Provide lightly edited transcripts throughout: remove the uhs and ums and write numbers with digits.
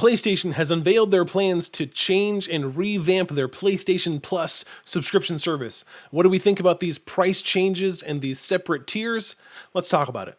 PlayStation has unveiled their plans to change and revamp their PlayStation Plus subscription service. What do we think about these price changes and these separate tiers? Let's talk about it.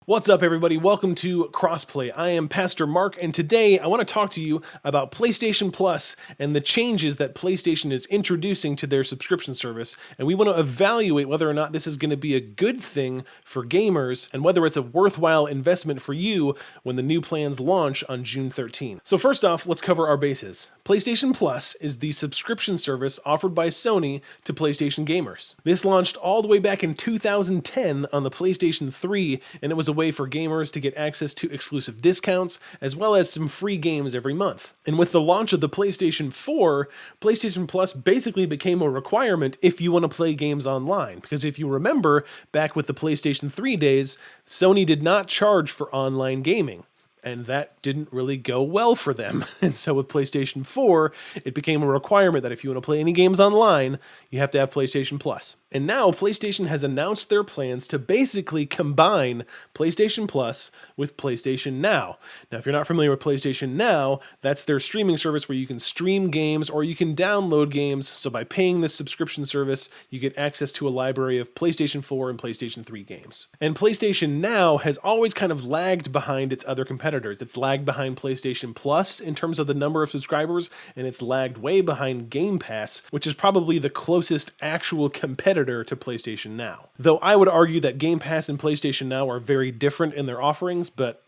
What's up, everybody? Welcome to Crossplay. I am Pastor Mark, and today I want to talk to you about PlayStation Plus and the changes that PlayStation is introducing to their subscription service, and we want to evaluate whether or not this is going to be a good thing for gamers and whether it's a worthwhile investment for you when the new plans launch on June 13. So first off, let's cover our bases. PlayStation Plus is the subscription service offered by Sony to PlayStation gamers. This launched all the way back in 2010 on the PlayStation 3, and it was a way for gamers to get access to exclusive discounts, as well as some free games every month. And with the launch of the PlayStation 4, PlayStation Plus basically became a requirement if you want to play games online. Because if you remember, back with the PlayStation 3 days, Sony did not charge for online gaming. And that didn't really go well for them. And so with PlayStation 4, it became a requirement that if you want to play any games online, you have to have PlayStation Plus. And now PlayStation has announced their plans to basically combine PlayStation Plus with PlayStation Now. Now, if you're not familiar with PlayStation Now, that's their streaming service where you can stream games or you can download games. So by paying this subscription service, you get access to a library of PlayStation 4 and PlayStation 3 games. And PlayStation Now has always kind of lagged behind its other competitors. It's lagged behind PlayStation Plus in terms of the number of subscribers, and it's lagged way behind Game Pass, which is probably the closest actual competitor to PlayStation Now. Though I would argue that Game Pass and PlayStation Now are very different in their offerings, but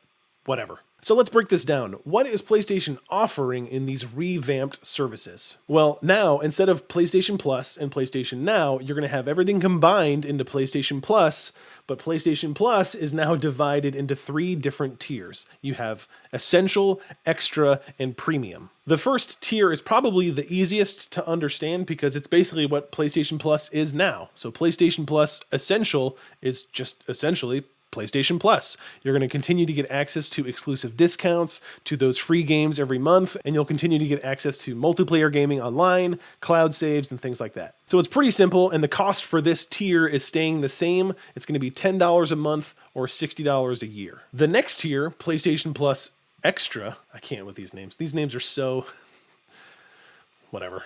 whatever. So let's break this down. What is PlayStation offering in these revamped services? Well, now, instead of PlayStation Plus and PlayStation Now, you're going to have everything combined into PlayStation Plus, but PlayStation Plus is now divided into 3 different tiers. You have Essential, Extra, and Premium. The first tier is probably the easiest to understand because it's basically what PlayStation Plus is now. So PlayStation Plus Essential is just essentially PlayStation Plus. You're going to continue to get access to exclusive discounts, to those free games every month, and you'll continue to get access to multiplayer gaming online, cloud saves, and things like that. So it's pretty simple, and the cost for this tier is staying the same. It's going to be $10 a month or $60 a year. The next tier, PlayStation Plus Extra, I can't with these names. These names are so... whatever.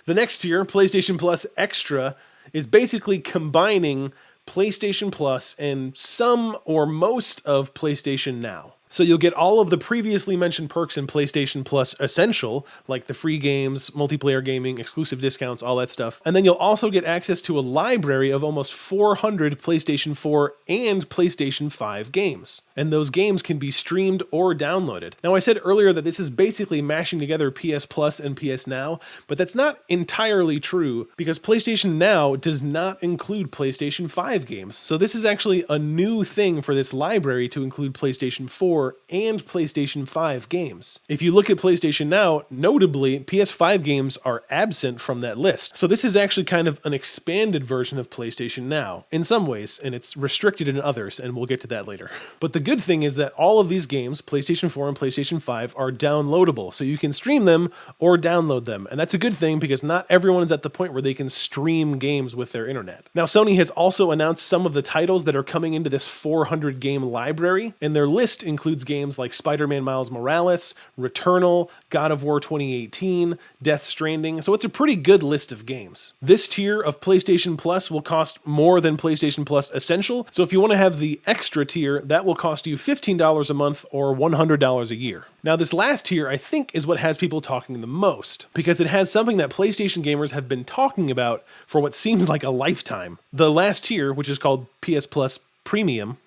The next tier, PlayStation Plus Extra, is basically combining PlayStation Plus and some or most of PlayStation Now. So you'll get all of the previously mentioned perks in PlayStation Plus Essential, like the free games, multiplayer gaming, exclusive discounts, all that stuff. And then you'll also get access to a library of almost 400 PlayStation 4 and PlayStation 5 games. And those games can be streamed or downloaded. Now, I said earlier that this is basically mashing together PS Plus and PS Now, but that's not entirely true because PlayStation Now does not include PlayStation 5 games. So this is actually a new thing for this library to include PlayStation 4 and PlayStation 5 games. If you look at PlayStation Now, notably, PS5 games are absent from that list. So this is actually kind of an expanded version of PlayStation Now in some ways, and it's restricted in others, and we'll get to that later. But the good thing is that all of these games, PlayStation 4 and PlayStation 5, are downloadable, so you can stream them or download them. And that's a good thing because not everyone is at the point where they can stream games with their internet. Now, Sony has also announced some of the titles that are coming into this 400 game library, and their list includes games like Spider-Man Miles Morales, Returnal, God of War 2018, Death Stranding, so it's a pretty good list of games. This tier of PlayStation Plus will cost more than PlayStation Plus Essential, so if you want to have the extra tier, that will cost you $15 a month or $100 a year. Now, this last tier, I think, is what has people talking the most, because it has something that PlayStation gamers have been talking about for what seems like a lifetime. The last tier, which is called PS Plus Premium,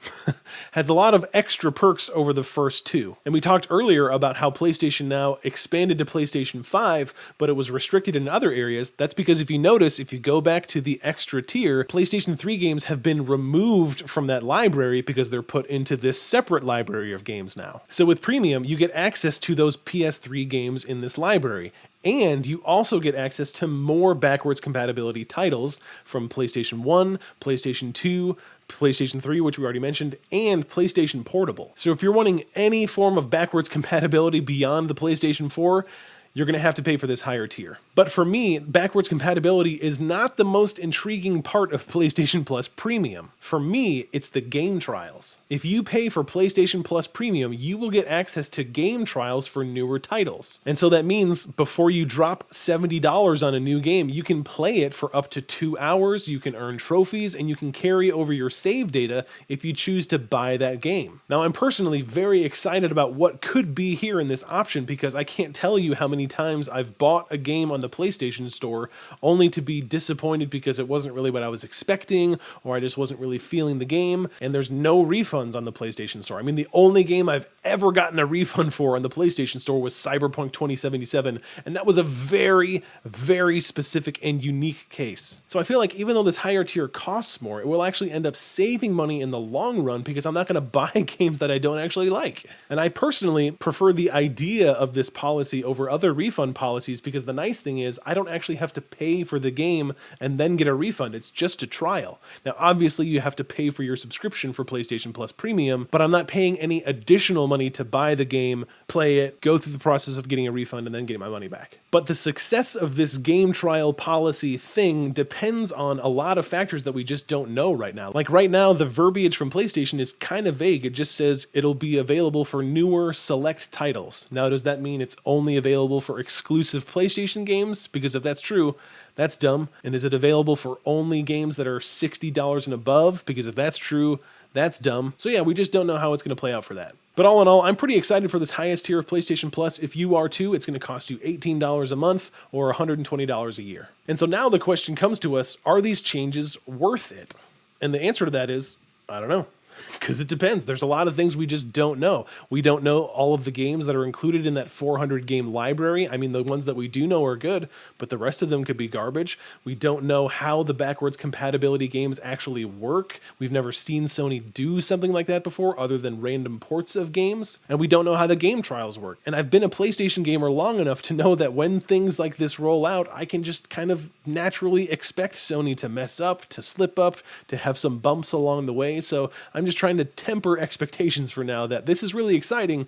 has a lot of extra perks over the first 2. And we talked earlier about how PlayStation Now expanded to PlayStation 5, but it was restricted in other areas. That's because if you notice, if you go back to the extra tier, PlayStation 3 games have been removed from that library because they're put into this separate library of games now. So with Premium, you get access to those PS3 games in this library. And you also get access to more backwards compatibility titles from PlayStation 1, PlayStation 2, PlayStation 3, which we already mentioned, and PlayStation Portable. So if you're wanting any form of backwards compatibility beyond the PlayStation 4, you're going to have to pay for this higher tier. But for me, backwards compatibility is not the most intriguing part of PlayStation Plus Premium. For me, it's the game trials. If you pay for PlayStation Plus Premium, you will get access to game trials for newer titles. And so that means before you drop $70 on a new game, you can play it for up to 2 hours, you can earn trophies, and you can carry over your save data if you choose to buy that game. Now, I'm personally very excited about what could be here in this option because I can't tell you how many times I've bought a game on the PlayStation Store only to be disappointed because it wasn't really what I was expecting, or I just wasn't really feeling the game, and there's no refunds on the PlayStation Store. I mean, the only game I've ever gotten a refund for on the PlayStation Store was Cyberpunk 2077, and that was a very, very specific and unique case. So I feel like even though this higher tier costs more, it will actually end up saving money in the long run because I'm not going to buy games that I don't actually like. And I personally prefer the idea of this policy over other refund policies because the nice thing is I don't actually have to pay for the game and then get a refund. It's just a trial. Now, obviously you have to pay for your subscription for PlayStation Plus Premium, but I'm not paying any additional money to buy the game, play it, go through the process of getting a refund and then getting my money back. But the success of this game trial policy thing depends on a lot of factors that we just don't know right now. Like right now, the verbiage from PlayStation is kind of vague. It just says it'll be available for newer select titles. Now, does that mean it's only available for exclusive PlayStation games? Because if that's true, that's dumb. And is it available for only games that are $60 and above? Because if that's true, that's dumb. So yeah, we just don't know how it's going to play out for that. But all in all, I'm pretty excited for this highest tier of PlayStation Plus. If you are too, it's going to cost you $18 a month or $120 a year. And so now the question comes to us, are these changes worth it? And the answer to that is, I don't know. Because it depends. There's a lot of things we just don't know. We don't know all of the games that are included in that 400 game library. I mean, the ones that we do know are good, but the rest of them could be garbage. We don't know how the backwards compatibility games actually work. We've never seen Sony do something like that before other than random ports of games. And we don't know how the game trials work. And I've been a PlayStation gamer long enough to know that when things like this roll out, I can just kind of naturally expect Sony to mess up, to slip up, to have some bumps along the way. So I'm just trying to temper expectations for now that this is really exciting,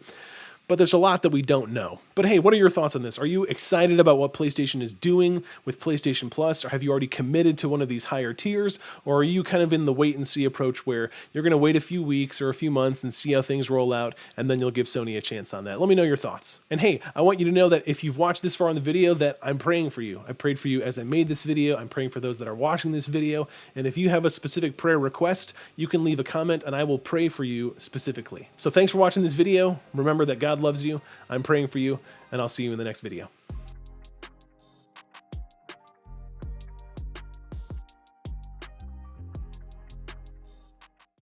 but there's a lot that we don't know. But hey, what are your thoughts on this? Are you excited about what PlayStation is doing with PlayStation Plus, or have you already committed to one of these higher tiers, or are you kind of in the wait and see approach where you're going to wait a few weeks or a few months and see how things roll out, and then you'll give Sony a chance on that? Let me know your thoughts. And hey, I want you to know that if you've watched this far in the video, that I'm praying for you. I prayed for you as I made this video. I'm praying for those that are watching this video. And if you have a specific prayer request, you can leave a comment and I will pray for you specifically. So thanks for watching this video. Remember that God loves you. I'm praying for you, and I'll see you in the next video.